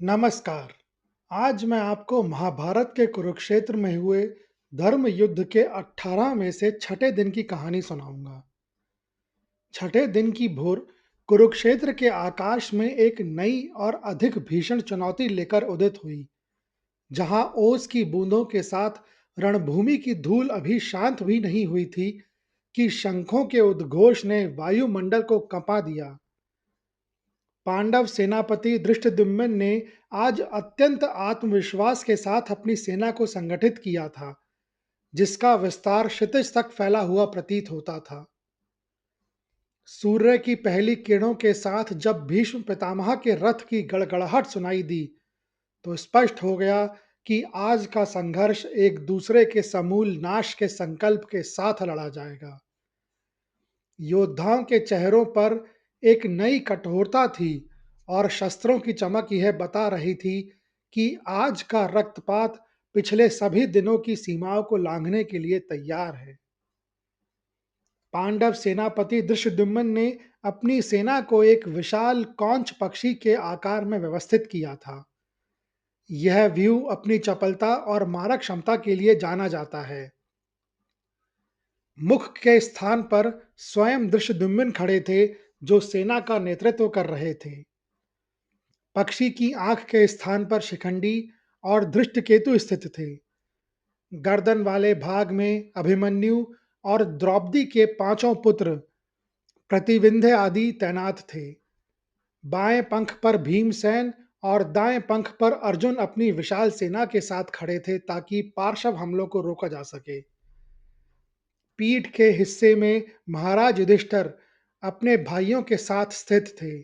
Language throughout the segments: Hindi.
नमस्कार। आज मैं आपको महाभारत के कुरुक्षेत्र में हुए धर्म युद्ध के 18 में से छठे दिन की कहानी सुनाऊंगा। छठे दिन की भोर कुरुक्षेत्र के आकाश में एक नई और अधिक भीषण चुनौती लेकर उदित हुई। जहां ओस की बूंदों के साथ रणभूमि की धूल अभी शांत भी नहीं हुई थी कि शंखों के उद्घोष ने वायुमंडल को कंपा दिया। पांडव सेनापति धृष्टद्युम्न ने आज अत्यंत आत्मविश्वास के साथ अपनी सेना को संगठित किया था, जिसका विस्तार क्षितिज तक फैला हुआ प्रतीत होता था। सूर्य की पहली किरणों के साथ जब भीष्म पितामह के रथ की गड़गड़ाहट सुनाई दी, तो स्पष्ट हो गया कि आज का संघर्ष एक दूसरे के समूल नाश के संकल्प के साथ लड़ा जाएगा। योद्धाओं के चेहरों पर एक नई कठोरता थी और शस्त्रों की चमक यह बता रही थी कि आज का रक्तपात पिछले सभी दिनों की सीमाओं को लांघने के लिए तैयार है। पांडव सेनापति धृष्टद्युम्न ने अपनी सेना को एक विशाल कौंच पक्षी के आकार में व्यवस्थित किया था। यह व्यू अपनी चपलता और मारक क्षमता के लिए जाना जाता है। मुख के स्थान पर स्वयं धृष्टद्युम्न खड़े थे, जो सेना का नेतृत्व कर रहे थे। पक्षी की आंख के स्थान पर शिखंडी और धृष्टकेतु स्थित थे। गर्दन वाले भाग में अभिमन्यु और द्रौपदी के पांचों पुत्र प्रतिविंध्य आदि तैनात थे। बाएं पंख पर भीमसेन और दाएं पंख पर अर्जुन अपनी विशाल सेना के साथ खड़े थे ताकि पार्श्व हमलों को रोका जा सके। पीठ के हिस्से में महाराज युधिष्ठिर अपने भाइयों के साथ स्थित थे।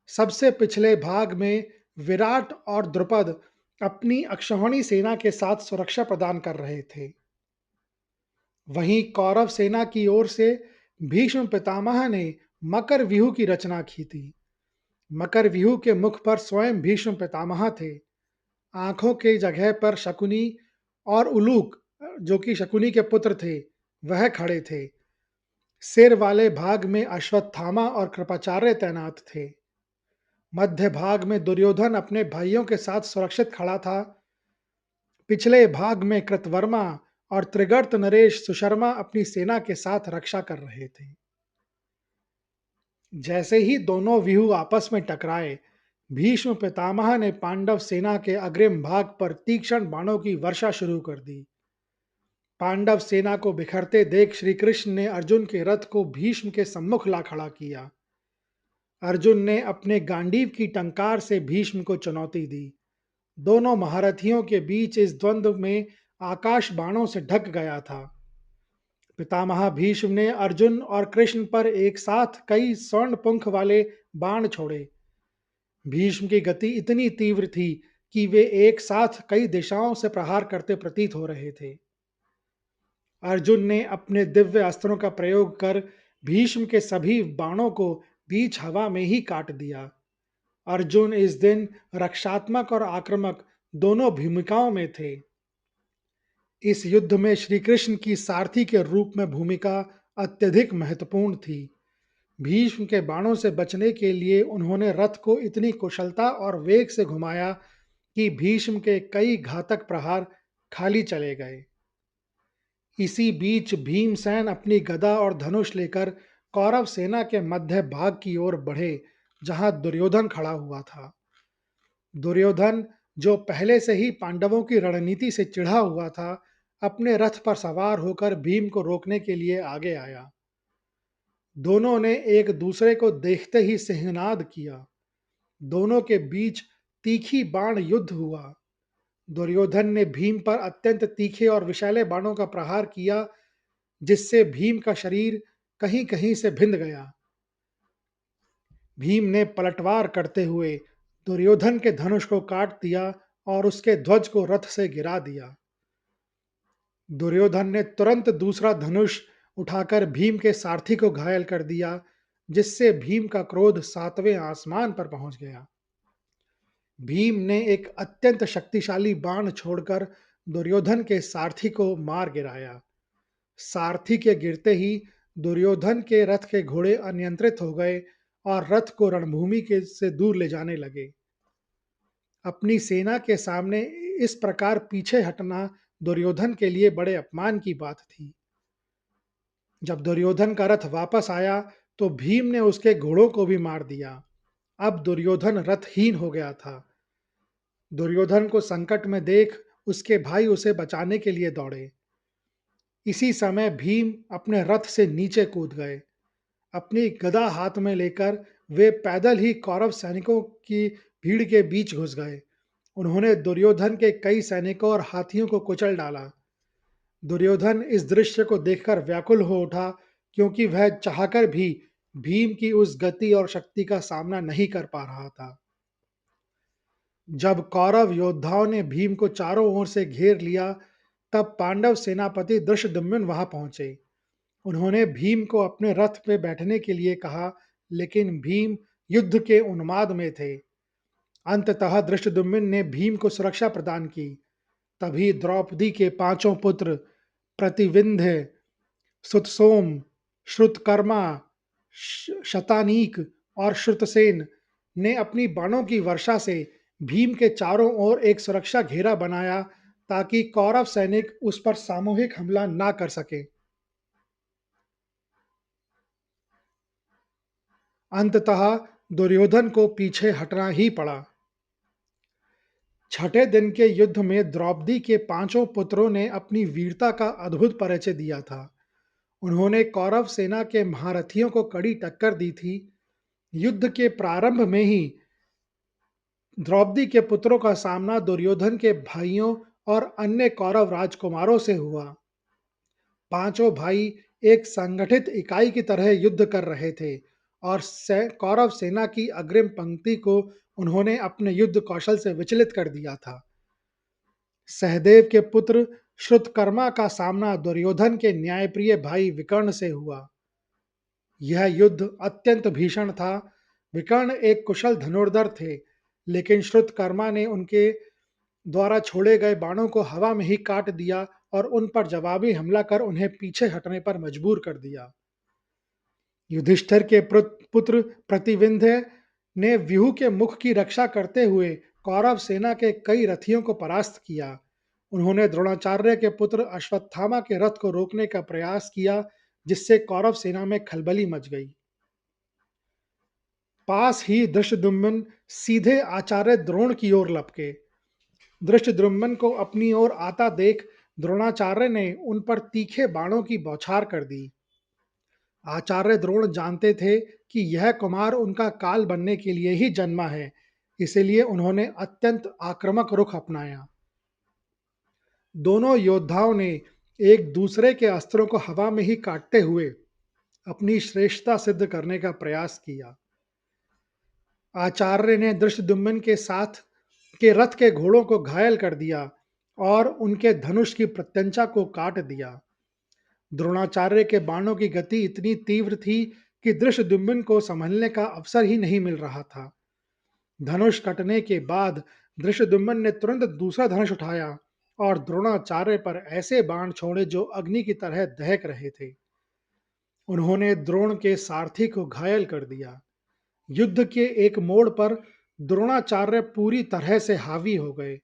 सबसे पिछले भाग में विराट और द्रुपद अपनी अक्षौहिणी सेना के साथ सुरक्षा प्रदान कर रहे थे। वहीं कौरव सेना की ओर से भीष्म पितामह ने मकर व्यूह की रचना की थी। मकर व्यूह के मुख पर स्वयं भीष्म पितामह थे। आंखों के जगह पर शकुनी और उलूक, जो कि शकुनी के पुत्र थे, वह खड़े थे। सिर वाले भाग में अश्वत्थामा और कृपाचार्य तैनात थे। मध्य भाग में दुर्योधन अपने भाइयों के साथ सुरक्षित खड़ा था। पिछले भाग में कृतवर्मा और त्रिगर्त नरेश सुशर्मा अपनी सेना के साथ रक्षा कर रहे थे। जैसे ही दोनों व्यूह आपस में टकराए, भीष्म पितामह ने पांडव सेना के अग्रिम भाग पर तीक्ष्ण बाणों की वर्षा शुरू कर दी। पांडव सेना को बिखरते देख श्री कृष्ण ने अर्जुन के रथ को भीष्म के सम्मुख ला खड़ा किया। अर्जुन ने अपने गांडीव की टंकार से भीष्म को चुनौती दी। दोनों महारथियों के बीच इस द्वंद्व में आकाश बाणों से ढक गया था। पितामह भीष्म ने अर्जुन और कृष्ण पर एक साथ कई स्वर्ण पुंख वाले बाण छोड़े। भीष्म की गति इतनी तीव्र थी कि वे एक साथ कई दिशाओं से प्रहार करते प्रतीत हो रहे थे। अर्जुन ने अपने दिव्य अस्त्रों का प्रयोग कर भीष्म के सभी बाणों को बीच हवा में ही काट दिया। अर्जुन इस दिन रक्षात्मक और आक्रामक दोनों भूमिकाओं में थे। इस युद्ध में श्री कृष्ण की सारथी के रूप में भूमिका अत्यधिक महत्वपूर्ण थी। भीष्म के बाणों से बचने के लिए उन्होंने रथ को इतनी कुशलता और वेग से घुमाया कि भीष्म के कई घातक प्रहार खाली चले गए। इसी बीच भीमसेन अपनी गदा और धनुष लेकर कौरव सेना के मध्य भाग की ओर बढ़े, जहां दुर्योधन खड़ा हुआ था। दुर्योधन, जो पहले से ही पांडवों की रणनीति से चिढ़ा हुआ था, अपने रथ पर सवार होकर भीम को रोकने के लिए आगे आया। दोनों ने एक दूसरे को देखते ही सिंहनाद किया। दोनों के बीच तीखी बाण युद्ध हुआ। दुर्योधन ने भीम पर अत्यंत तीखे और विषैले बाणों का प्रहार किया, जिससे भीम का शरीर कहीं कहीं से भिंद गया। भीम ने पलटवार करते हुए दुर्योधन के धनुष को काट दिया और उसके ध्वज को रथ से गिरा दिया। दुर्योधन ने तुरंत दूसरा धनुष उठाकर भीम के सारथी को घायल कर दिया, जिससे भीम का क्रोध सातवें आसमान पर पहुंच गया। भीम ने एक अत्यंत शक्तिशाली बाण छोड़कर दुर्योधन के सारथी को मार गिराया। सारथी के गिरते ही दुर्योधन के रथ के घोड़े अनियंत्रित हो गए और रथ को रणभूमि के से दूर ले जाने लगे। अपनी सेना के सामने इस प्रकार पीछे हटना दुर्योधन के लिए बड़े अपमान की बात थी। जब दुर्योधन का रथ वापस आया तो भीम ने उसके घोड़ों को भी मार दिया। अब दुर्योधन रथहीन हो गया था। दुर्योधन को संकट में देख उसके भाई उसे बचाने के लिए दौड़े। इसी समय भीम अपने रथ से नीचे कूद गए। अपनी गदा हाथ में लेकर वे पैदल ही कौरव सैनिकों की भीड़ के बीच घुस गए। उन्होंने दुर्योधन के कई सैनिकों और हाथियों को कुचल डाला। दुर्योधन इस दृश्य को देखकर व्याकुल हो उठा, क्योंकि वह चाहकर भी भीम की उस गति और शक्ति का सामना नहीं कर पा रहा था। जब कौरव योद्धाओं ने भीम को चारों ओर से घेर लिया, तब पांडव सेनापति धृष्टद्युम्न वहां पहुंचे। उन्होंने भीम को अपने रथ पे बैठने के लिए कहा, लेकिन भीम युद्ध के उन्माद में थे। अंततः धृष्टद्युम्न ने भीम को सुरक्षा प्रदान की। तभी द्रौपदी के पांचों पुत्र प्रतिविंध्य, सुतसोम, श्रुतकर्मा, शतानीक और श्रुतसेन ने अपनी बाणों की वर्षा से भीम के चारों ओर एक सुरक्षा घेरा बनाया, ताकि कौरव सैनिक उस पर सामूहिक हमला ना कर सके। अंततः दुर्योधन को पीछे हटना ही पड़ा। छठे दिन के युद्ध में द्रौपदी के पांचों पुत्रों ने अपनी वीरता का अद्भुत परिचय दिया था। उन्होंने कौरव सेना के महारथियों को कड़ी टक्कर दी थी। युद्ध के प्रारंभ में ही द्रौपदी के पुत्रों का सामना दुर्योधन के भाइयों और अन्य कौरव राजकुमारों से हुआ। पांचों भाई एक संगठित इकाई की तरह युद्ध कर रहे थे और कौरव सेना की अग्रिम पंक्ति को उन्होंने अपने युद्ध कौशल से विचलित कर दिया था। सहदेव के पुत्र श्रुतकर्मा का सामना दुर्योधन के न्यायप्रिय भाई विकर्ण से हुआ। यह युद्ध अत्यंत भीषण था। विकर्ण एक कुशल धनुर्धर थे, लेकिन श्रुतकर्मा ने उनके द्वारा छोड़े गए बाणों को हवा में ही काट दिया और उन पर जवाबी हमला कर उन्हें पीछे हटने पर मजबूर कर दिया। युधिष्ठिर के पुत्र प्रतिविंध्य ने व्यूह के मुख की रक्षा करते हुए कौरव सेना के कई रथियों को परास्त किया। उन्होंने द्रोणाचार्य के पुत्र अश्वत्थामा के रथ को रोकने का प्रयास किया, जिससे कौरव सेना में खलबली मच गई। पास ही धृष्टद्युम्न सीधे आचार्य द्रोण की ओर लपके। धृष्टद्युम्न को अपनी ओर आता देख द्रोणाचार्य ने उन पर तीखे बाणों की बौछार कर दी। आचार्य द्रोण जानते थे कि यह कुमार उनका काल बनने के लिए ही जन्मा है, इसलिए उन्होंने अत्यंत आक्रामक रुख अपनाया। दोनों योद्धाओं ने एक दूसरे के अस्त्रों को हवा में ही काटते हुए अपनी श्रेष्ठता सिद्ध करने का प्रयास किया। आचार्य ने धृष्टद्युम्न के साथ के रथ के घोड़ों को घायल कर दिया और उनके धनुष की प्रत्यंचा को काट दिया। द्रोणाचार्य के बाणों की गति इतनी तीव्र थी कि धृष्टद्युम्न को संभलने का अवसर ही नहीं मिल रहा था। धनुष कटने के बाद धृष्टद्युम्न ने तुरंत दूसरा धनुष उठाया और द्रोणाचार्य पर ऐसे बाण छोड़े जो अग्नि की तरह दहक रहे थे। उन्होंने द्रोण के सारथी को घायल कर दिया। युद्ध के एक मोड़ पर द्रोणाचार्य पूरी तरह से हावी हो गए।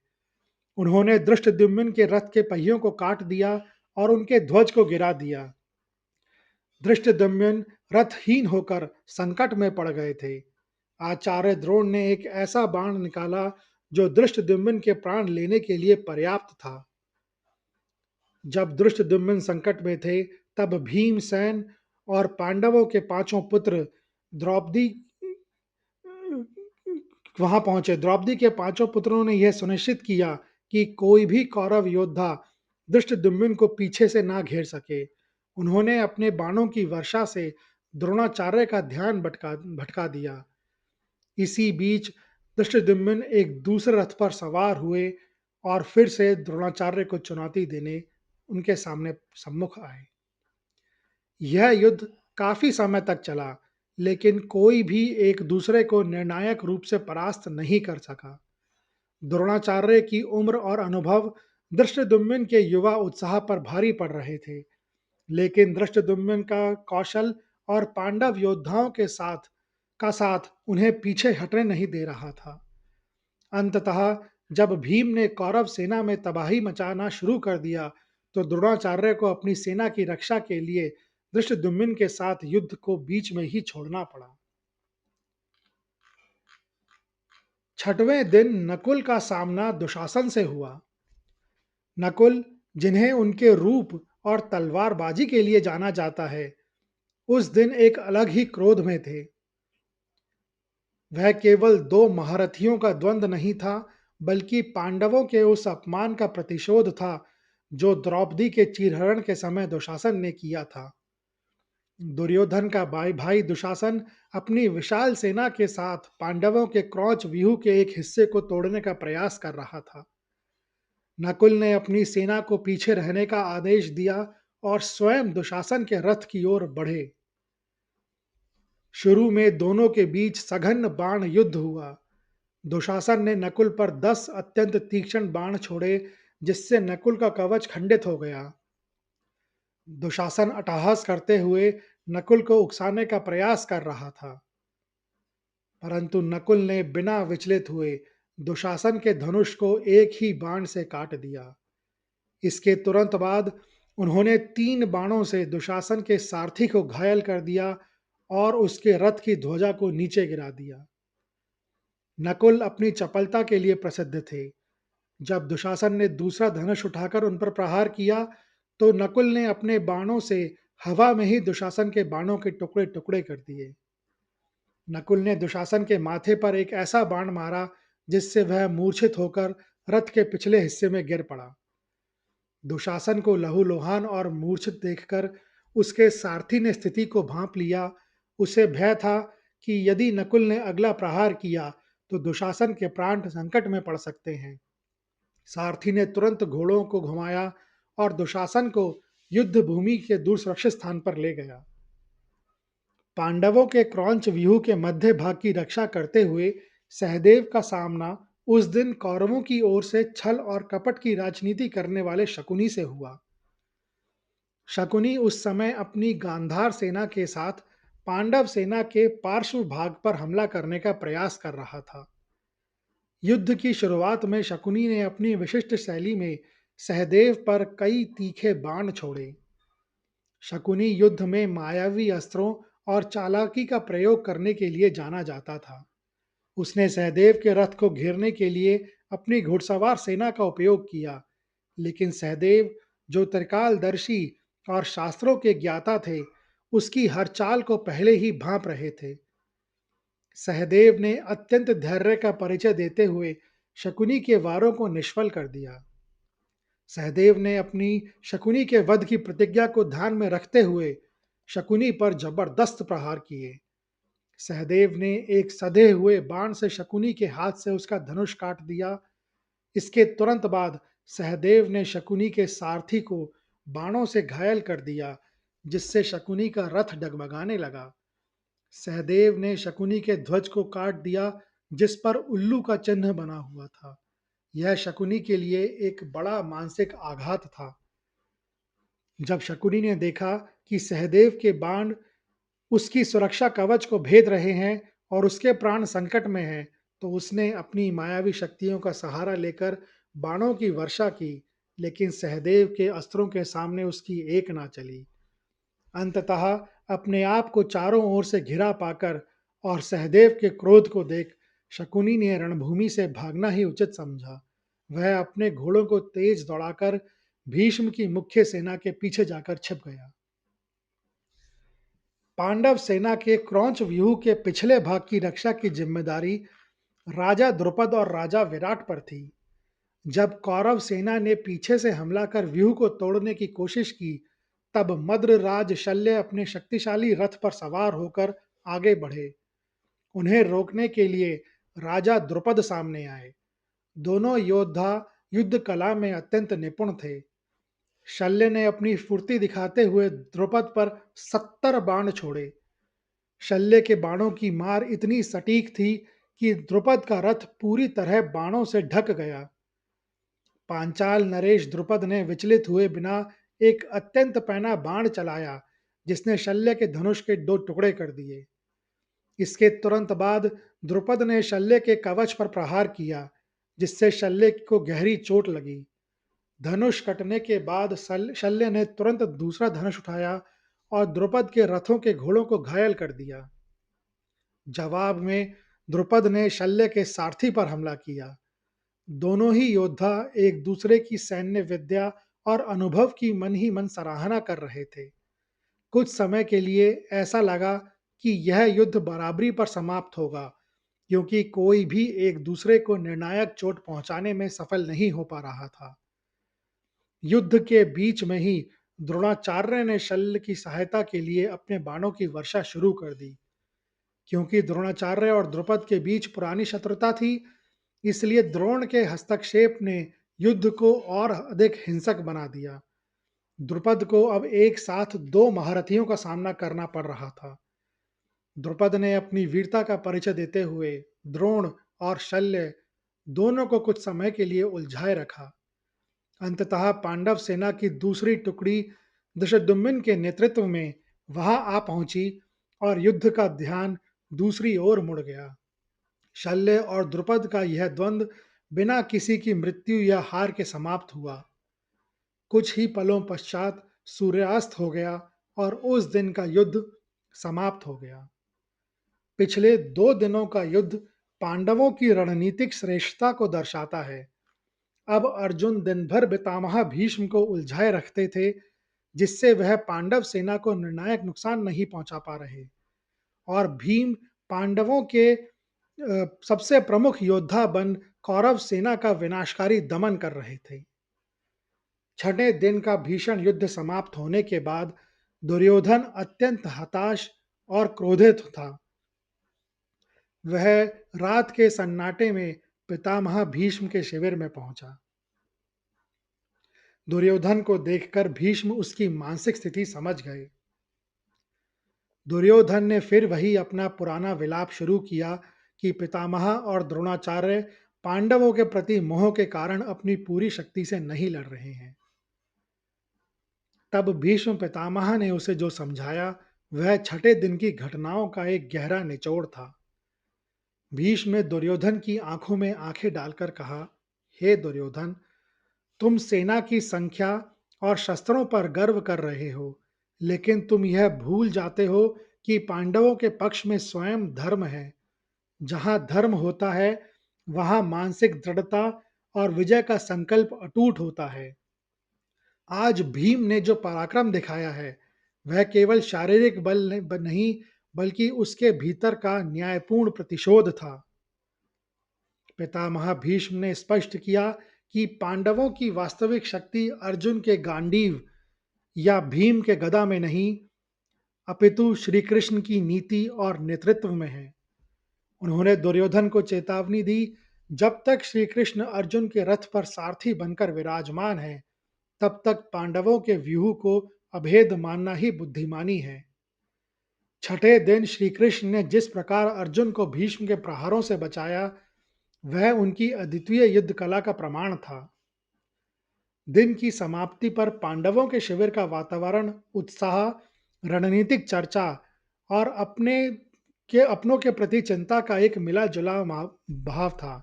उन्होंने धृष्टद्युम्न के रथ के पहियों को काट दिया और उनके ध्वज को गिरा दिया। धृष्टद्युम्न रथहीन होकर संकट में पड़ गए थे। आचार्य द्रोण ने एक ऐसा बाण निकाला जो धृष्टद्युम्न के प्राण लेने के लिए पर्याप्त था। जब धृष्टद्युम्न संकट में थे, तब भीमसेन और पांडवों के पांचों पुत्र द्रौपदी वहां पहुंचे। द्रौपदी के पांचों पुत्रों ने यह सुनिश्चित किया कि कोई भी कौरव योद्धा धृष्टद्युम्न को पीछे से ना घेर सके। उन्होंने अपने बाणों की वर्षा से द्रोणाचार्य का ध्यान भटका दिया। इसी बीच धृष्टद्युम्न एक दूसरे रथ पर सवार हुए और फिर से द्रोणाचार्य को चुनौती देने उनके सामने सम्मुख आए। यह युद्ध काफी समय तक चला, लेकिन कोई भी एक दूसरे को निर्णायक रूप से परास्त नहीं कर सका। द्रोणाचार्य की उम्र और अनुभव धृष्टद्युम्न के युवा उत्साह पर भारी पड़ रहे थे, लेकिन धृष्टद्युम्न का कौशल और पांडव योद्धाओं के साथ उन्हें पीछे हटने नहीं दे रहा था। अंततः जब भीम ने कौरव सेना में तबाही मचाना शुरू कर दिया, तो द्रोणाचार्य को अपनी सेना की रक्षा के लिए धृष्टद्युम्न के साथ युद्ध को बीच में ही छोड़ना पड़ा। छठवें दिन नकुल का सामना दुशासन से हुआ। नकुल, जिन्हें उनके रूप और तलवारबाजी के लिए जाना जाता है, उस दिन एक अलग ही क्रोध में थे। वह केवल दो महारथियों का द्वंद्व नहीं था, बल्कि पांडवों के उस अपमान का प्रतिशोध था जो द्रौपदी के चीरहरण के समय दुशासन ने किया था। दुर्योधन का भाई भाई दुशासन अपनी विशाल सेना के साथ पांडवों के क्रौच व्यूह के एक हिस्से को तोड़ने का प्रयास कर रहा था। नकुल ने अपनी सेना को पीछे रहने का आदेश दिया और स्वयं दुशासन के रथ की ओर बढ़े। शुरू में दोनों के बीच सघन बाण युद्ध हुआ। दुशासन ने नकुल पर 10 अत्यंत तीक्ष्ण बाण छोड़े, जिससे नकुल का कवच खंडित हो गया। दुशासन अट्टहास करते हुए नकुल को उकसाने का प्रयास कर रहा था, परंतु नकुल ने बिना विचलित हुए दुशासन के धनुष को एक ही बाण से काट दिया। इसके तुरंत बाद उन्होंने 3 बाणों से दुशासन के सारथी को घायल कर दिया और उसके रथ की ध्वजा को नीचे गिरा दिया। नकुल अपनी चपलता के लिए प्रसिद्ध थे। जब दुशासन ने दूसरा धनुष उठाकर उन पर प्रहार किया, तो नकुल ने अपने बाणों से हवा में ही दुशासन के बाणों के टुकड़े टुकड़े कर दिए। नकुल ने दुशासन के माथे पर एक ऐसा बाण मारा जिससे वह मूर्छित होकर रथ के पिछले हिस्से में गिर पड़ा। दुशासन को लहूलुहान और मूर्छित देखकर उसके सारथी ने स्थिति को भांप लिया। उसे भय था कि यदि नकुल ने अगला प्रहार किया तो दुशासन के प्राण संकट में पड़ सकते हैं। सारथी ने तुरंत घोड़ों को घुमाया और दुशासन को युद्ध भूमि के दूर सुरक्षित स्थान पर ले गया। पांडवों के क्रौंच व्यूह के मध्य भाग की रक्षा करते हुए सहदेव का सामना उस दिन कौरवों की ओर से छल और कपट की राजनीति करने वाले शकुनी से हुआ। शकुनी उस समय अपनी गांधार सेना के साथ पांडव सेना के पार्श्व भाग पर हमला करने का प्रयास कर रहा था। युद्ध की शुरुआत में शकुनी ने अपनी विशिष्ट शैली में सहदेव पर कई तीखे बाण छोड़े। शकुनी युद्ध में मायावी अस्त्रों और चालाकी का प्रयोग करने के लिए जाना जाता था। उसने सहदेव के रथ को घेरने के लिए अपनी घुड़सवार सेना का उपयोग किया, लेकिन सहदेव, जो त्रिकालदर्शी और शास्त्रों के ज्ञाता थे, उसकी हर चाल को पहले ही भांप रहे थे। सहदेव ने अत्यंत धैर्य का परिचय देते हुए शकुनी के वारों को निष्फल कर दिया। सहदेव ने अपनी शकुनी के वध की प्रतिज्ञा को ध्यान में रखते हुए शकुनी पर जबरदस्त प्रहार किए। सहदेव ने एक सधे हुए बाण से शकुनी के हाथ से उसका धनुष काट दिया। इसके तुरंत बाद सहदेव ने शकुनी के सारथी को बाणों से घायल कर दिया, जिससे शकुनी का रथ डगमगाने लगा। सहदेव ने शकुनी के ध्वज को काट दिया, जिस पर उल्लू का चिन्ह बना हुआ था। यह शकुनी के लिए एक बड़ा मानसिक आघात था। जब शकुनी ने देखा कि सहदेव के बाण उसकी सुरक्षा कवच को भेद रहे हैं और उसके प्राण संकट में हैं, तो उसने अपनी मायावी शक्तियों का सहारा लेकर बाणों की वर्षा की, लेकिन सहदेव के अस्त्रों के सामने उसकी एक ना चली। अंततः अपने आप को चारों ओर से घिरा पाकर और सहदेव के क्रोध को देख शकुनी ने रणभूमि से भागना ही उचित समझा। वह अपने घोड़ों को तेज दौड़ाकर भीष्म की मुख्य सेना के पीछे जाकर छिप गया। पांडव सेना के क्रौंच व्यूह के पिछले भाग की रक्षा की जिम्मेदारी राजा द्रुपद और राजा विराट पर थी। जब कौरव सेना ने पीछे से हमला कर व्यूह को तोड़ने की कोशिश की, तब मद्रराज शल्य अपने शक्तिशाली रथ पर सवार होकर आगे बढ़े। उन्हें रोकने के लिए राजा द्रुपद सामने आए। दोनों योद्धा युद्ध कला में अत्यंत निपुण थे। शल्य ने अपनी फुर्ती दिखाते हुए द्रुपद पर 70 बाण छोड़े। शल्य के बाणों की मार इतनी सटीक थी कि द्रुपद का रथ पूरी तरह बाणों से ढक गया। पांचाल नरेश द्रुपद ने विचलित हुए बिना एक अत्यंत पैना बाण चलाया, जिसने शल्य के धनुष के 2 टुकड़े कर दिए। इसके तुरंत बाद द्रुपद ने शल्य के कवच पर प्रहार किया, जिससे शल्य को गहरी चोट लगी। धनुष कटने के बाद शल्य ने तुरंत दूसरा धनुष उठाया और द्रुपद के रथों के घोड़ों को घायल कर दिया। जवाब में द्रुपद ने शल्य के सारथी पर हमला किया। दोनों ही योद्धा एक दूसरे की सैन्य विद्या और अनुभव की मन ही मन सराहना कर रहे थे। कुछ समय के लिए ऐसा लगा कि यह युद्ध बराबरी पर समाप्त होगा, क्योंकि कोई भी एक दूसरे को निर्णायक चोट पहुंचाने में सफल नहीं हो पा रहा था। युद्ध के बीच में ही द्रोणाचार्य ने शल्य की सहायता के लिए अपने बाणों की वर्षा शुरू कर दी। क्योंकि द्रोणाचार्य और द्रुपद के बीच पुरानी शत्रुता थी, इसलिए द्रोण के हस्तक्षेप ने युद्ध को और अधिक हिंसक बना दिया। द्रुपद को अब एक साथ दो महारथियों का सामना करना पड़ रहा था। द्रुपद ने अपनी वीरता का परिचय देते हुए द्रोण और शल्य दोनों को कुछ समय के लिए उलझाए रखा। अंततः पांडव सेना की दूसरी टुकड़ी धृष्टद्युम्न के नेतृत्व में वहां आ पहुंची और युद्ध का ध्यान दूसरी ओर मुड़ गया। शल्य और द्रुपद का यह द्वंद्व बिना किसी की मृत्यु या हार के समाप्त हुआ। कुछ ही पलों पश्चात सूर्यास्त हो गया और उस दिन का युद्ध समाप्त हो गया। पिछले 2 दिनों का युद्ध पांडवों की रणनीतिक श्रेष्ठता को दर्शाता है। अब अर्जुन दिन भर पितामह भीष्म को उलझाए रखते थे, जिससे वह पांडव सेना को निर्णायक नुकसान नहीं पहुंचा पा रहे, और भीम पांडवों के सबसे प्रमुख योद्धा बन कौरव सेना का विनाशकारी दमन कर रहे थे। छठे दिन का भीषण युद्ध समाप्त होने के बाद दुर्योधन अत्यंत हताश और क्रोधित था। वह रात के सन्नाटे में पितामह भीष्म के शिविर में पहुंचा। दुर्योधन को देखकर भीष्म उसकी मानसिक स्थिति समझ गए। दुर्योधन ने फिर वही अपना पुराना विलाप शुरू किया कि पितामह और द्रोणाचार्य पांडवों के प्रति मोह के कारण अपनी पूरी शक्ति से नहीं लड़ रहे हैं। तब भीष्म पितामह ने उसे जो समझाया वह छठे दिन की घटनाओं का एक गहरा निचोड़ था। भीष्म ने दुर्योधन की आंखों में आंखें डालकर कहा, हे दुर्योधन, तुम सेना की संख्या और शस्त्रों पर गर्व कर रहे हो, लेकिन तुम यह भूल जाते हो कि पांडवों के पक्ष में स्वयं धर्म है। जहां धर्म होता है, वहां मानसिक दृढ़ता और विजय का संकल्प अटूट होता है। आज भीम ने जो पराक्रम दिखाया है, वह केवल शारीरिक बल नहीं, बल्कि उसके भीतर का न्यायपूर्ण प्रतिशोध था। पितामह भीष्म ने स्पष्ट किया कि पांडवों की वास्तविक शक्ति अर्जुन के गांडीव या भीम के गदा में नहीं, अपितु श्री कृष्ण की नीति और नेतृत्व में है। उन्होंने दुर्योधन को चेतावनी दी, जब तक श्री कृष्ण अर्जुन के रथ पर सारथी बनकर विराजमान है, तब तक पांडवों के व्यूह को अभेद मानना ही बुद्धिमानी है। छठे दिन श्री कृष्ण ने जिस प्रकार अर्जुन को भीष्म के प्रहारों से बचाया, वह उनकी अद्वितीय युद्ध कला का प्रमाण था। दिन की समाप्ति पर पांडवों के शिविर का वातावरण उत्साह, रणनीतिक चर्चा और अपनों के प्रति चिंता का एक मिला जुला भाव था।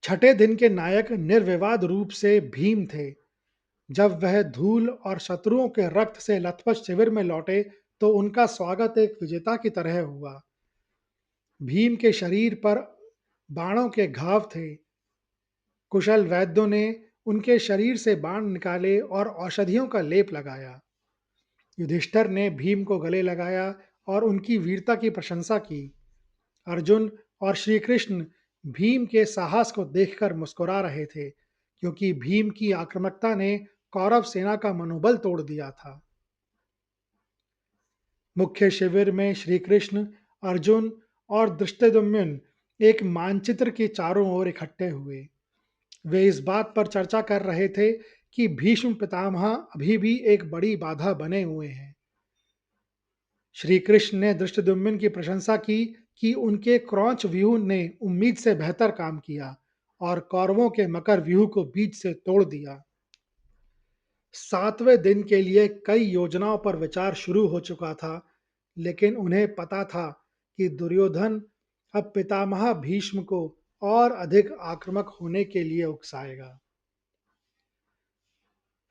छठे दिन के नायक निर्विवाद रूप से भीम थे। जब वह धूल और शत्रुओं के रक्त से लथपथ शिविर में लौटे, तो उनका स्वागत एक विजेता की तरह हुआ। भीम के शरीर पर बाणों के घाव थे। कुशल वैद्यों ने उनके शरीर से बाण निकाले और औषधियों का लेप लगाया। युधिष्ठिर ने भीम को गले लगाया और उनकी वीरता की प्रशंसा की। अर्जुन और श्री कृष्ण भीम के साहस को देखकर मुस्कुरा रहे थे, क्योंकि भीम की आक्रामकता ने कौरव सेना का मनोबल तोड़ दिया था। मुख्य शिविर में श्री कृष्ण, अर्जुन और धृष्टद्युम्न एक मानचित्र के चारों ओर इकट्ठे हुए। वे इस बात पर चर्चा कर रहे थे कि भीष्म पितामह अभी भी एक बड़ी बाधा बने हुए हैं। श्री कृष्ण ने धृष्टद्युम्न की प्रशंसा की कि उनके क्रौंच व्यूह ने उम्मीद से बेहतर काम किया और कौरवों के मकर व्यूह को बीच से तोड़ दिया। 7वें दिन के लिए कई योजनाओं पर विचार शुरू हो चुका था, लेकिन उन्हें पता था कि दुर्योधन अब पितामह भीष्म को और अधिक आक्रामक होने के लिए उकसाएगा।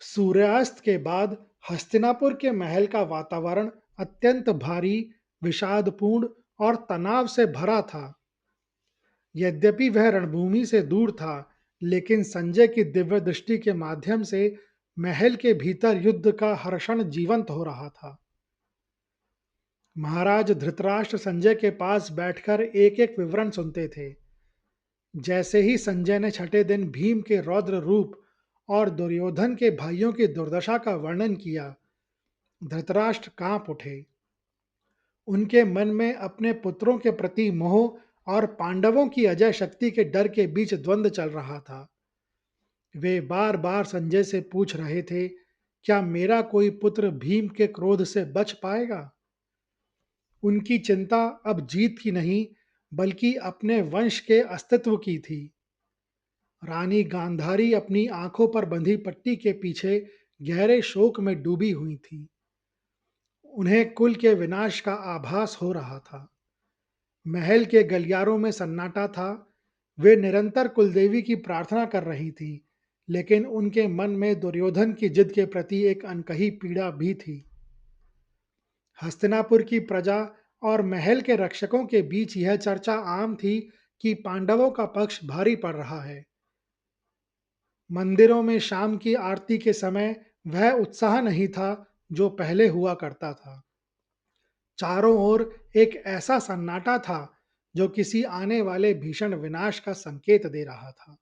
सूर्यास्त के बाद हस्तिनापुर के महल का वातावरण अत्यंत भारी, विषादपूर्ण और तनाव से भरा था। यद्यपि वह रणभूमि से दूर था, लेकिन संजय की दिव्य दृष्टि के माध्यम से महल के भीतर युद्ध का हर क्षण जीवंत हो रहा था। महाराज धृतराष्ट्र संजय के पास बैठकर एक एक विवरण सुनते थे। जैसे ही संजय ने छठे दिन भीम के रौद्र रूप और दुर्योधन के भाइयों की दुर्दशा का वर्णन किया, धृतराष्ट्र कांप उठे। उनके मन में अपने पुत्रों के प्रति मोह और पांडवों की अजय शक्ति के डर के बीच द्वंद्व चल रहा था। वे बार बार संजय से पूछ रहे थे, क्या मेरा कोई पुत्र भीम के क्रोध से बच पाएगा? उनकी चिंता अब जीत की नहीं, बल्कि अपने वंश के अस्तित्व की थी। रानी गांधारी अपनी आंखों पर बंधी पट्टी के पीछे गहरे शोक में डूबी हुई थी। उन्हें कुल के विनाश का आभास हो रहा था। महल के गलियारों में सन्नाटा था। वे निरंतर कुलदेवी की प्रार्थना कर रही थी, लेकिन उनके मन में दुर्योधन की जिद के प्रति एक अनकही पीड़ा भी थी। हस्तिनापुर की प्रजा और महल के रक्षकों के बीच यह चर्चा आम थी कि पांडवों का पक्ष भारी पड़ रहा है। मंदिरों में शाम की आरती के समय वह उत्साह नहीं था जो पहले हुआ करता था। चारों ओर एक ऐसा सन्नाटा था जो किसी आने वाले भीषण विनाश का संकेत दे रहा था।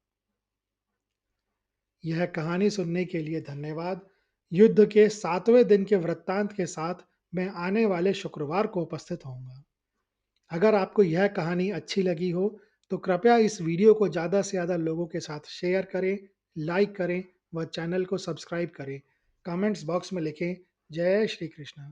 यह कहानी सुनने के लिए धन्यवाद। युद्ध के 7वें दिन के वृत्तांत के साथ मैं आने वाले शुक्रवार को उपस्थित होऊंगा। अगर आपको यह कहानी अच्छी लगी हो तो कृपया इस वीडियो को ज़्यादा से ज़्यादा लोगों के साथ शेयर करें, लाइक करें व चैनल को सब्सक्राइब करें। कमेंट्स बॉक्स में लिखें जय श्री कृष्ण।